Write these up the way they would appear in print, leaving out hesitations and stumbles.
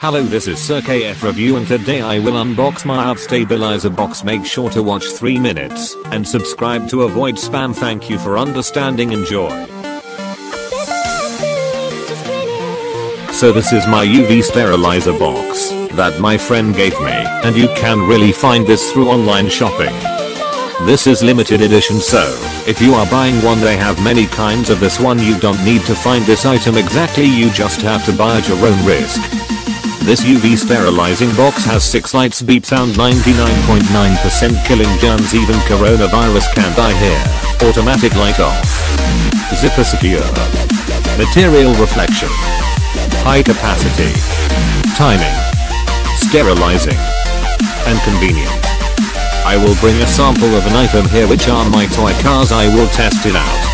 Hello, this is Samsung A50 review and today I will unbox my stabilizer box. Make sure to watch 3 minutes and subscribe to avoid spam. Thank you for understanding. Enjoy. So this is my UV sterilizer box that my friend gave me, and you can really find this through online shopping. This is limited edition, so if you are buying one, they have many kinds of this one. You don't need to find this item exactly, you just have to buy at your own risk. This UV sterilizing box has 6 lights, beep sound, 99.9% killing germs, even coronavirus can't die here. Automatic light off. Zipper secure. Material reflection. High capacity. Timing. Sterilizing. And convenient. I will bring a sample of an item here, which are my toy cars. I will test it out.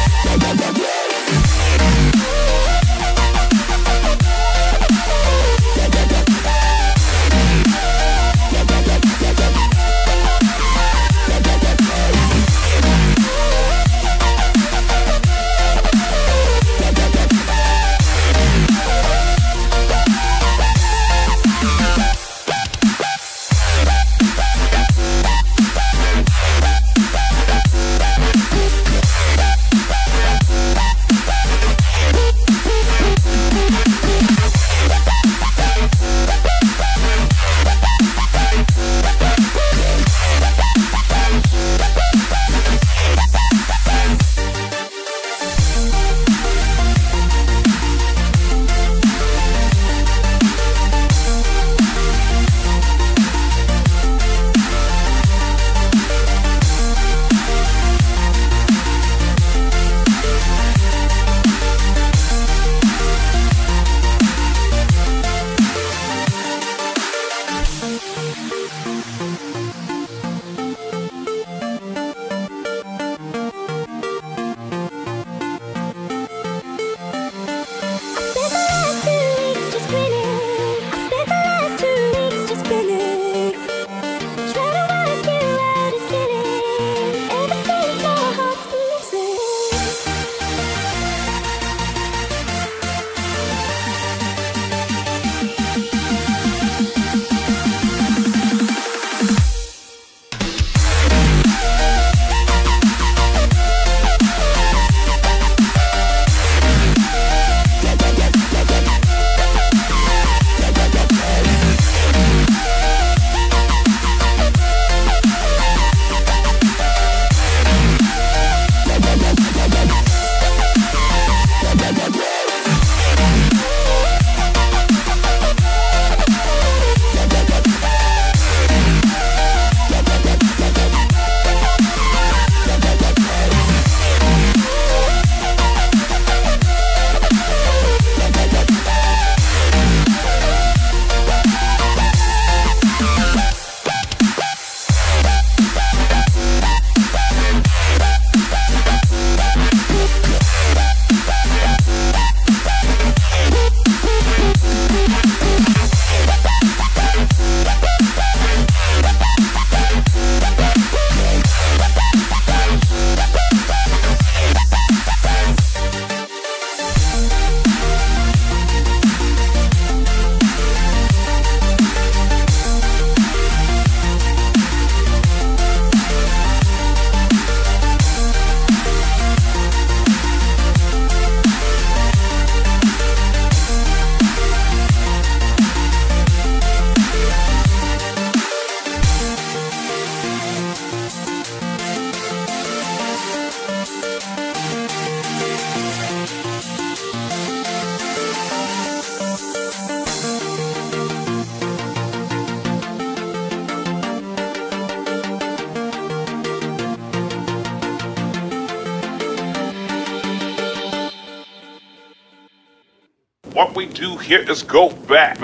What we do here is go back.